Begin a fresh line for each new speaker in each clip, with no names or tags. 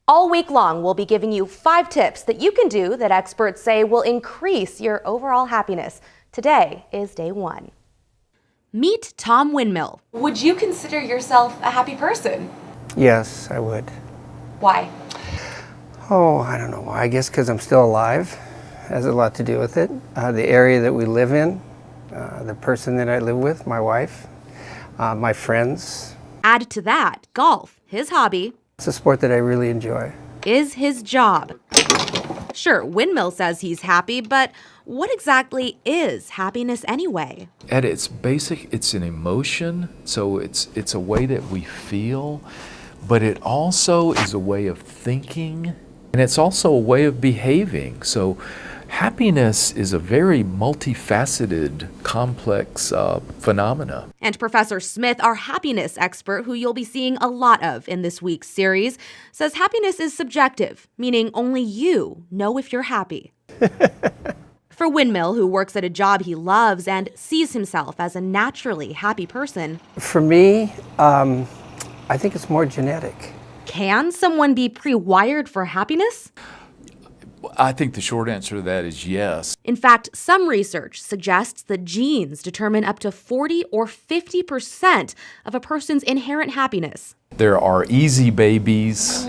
All week long, we'll be giving you 5 tips that you can do that experts say will increase your overall happiness. Today is day 1. Meet Tom Windmill. Would you consider yourself a happy person?
Yes, I would.
Why?
Oh, I don't know why. I guess because I'm still alive. Has a lot to do with it. The area that we live in, the person that I live with, my wife, my friends.
Add to that, golf, his hobby.
It's a sport that I really enjoy.
Is his job. Sure, Windmill says he's happy, but what exactly is happiness anyway?
At its basic, it's an emotion, so it's a way that we feel, but it also is a way of thinking, and it's also a way of behaving. So happiness is a very multifaceted, complex phenomena.
And Professor Smith, our happiness expert, who you'll be seeing a lot of in this week's series, says happiness is subjective, meaning only you know if you're happy. For Windmill, who works at a job he loves and sees himself as a naturally happy person.
For me, I think it's more genetic.
Can someone be pre-wired for happiness?
I think the short answer to that is yes.
In fact, some research suggests that genes determine up to 40 or 50% of a person's inherent happiness.
There are easy babies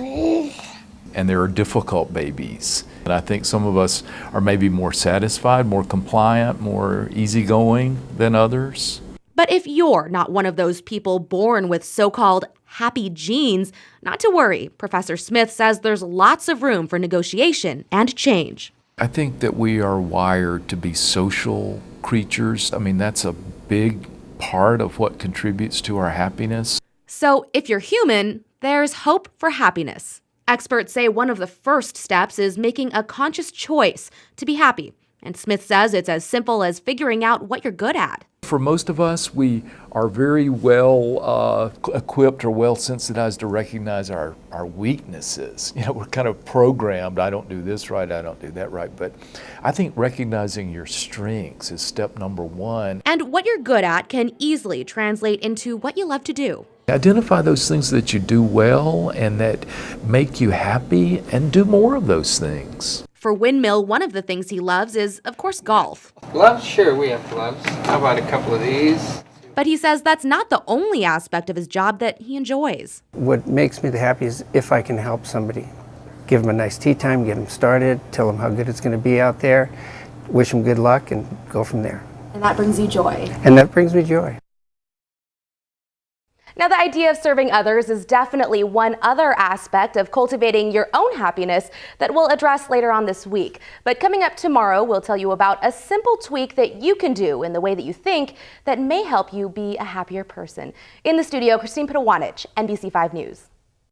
and there are difficult babies. And I think some of us are maybe more satisfied, more compliant, more easygoing than others.
But if you're not one of those people born with so-called happy genes, not to worry. Professor Smith says there's lots of room for negotiation and change.
I think that we are wired to be social creatures. I mean, that's a big part of what contributes to our happiness.
So if you're human, there's hope for happiness. Experts say one of the first steps is making a conscious choice to be happy. And Smith says it's as simple as figuring out what you're good at.
For most of us, we are very well equipped or well sensitized to recognize our weaknesses. You know, we're kind of programmed, I don't do this right, I don't do that right. But I think recognizing your strengths is step number 1.
And what you're good at can easily translate into what you love to do.
Identify those things that you do well and that make you happy and do more of those things.
For Windmill, one of the things he loves is, of course, golf.
Gloves? Sure, we have gloves. How about a couple of these?
But he says that's not the only aspect of his job that he enjoys.
What makes me the happiest is if I can help somebody. Give them a nice tea time, get them started, tell them how good it's going to be out there, wish them good luck, and go from there.
And that brings you joy.
And that brings me joy.
Now, the idea of serving others is definitely one other aspect of cultivating your own happiness that we'll address later on this week. But coming up tomorrow, we'll tell you about a simple tweak that you can do in the way that you think that may help you be a happier person. In the studio, Christine Pitawanich, NBC5 News.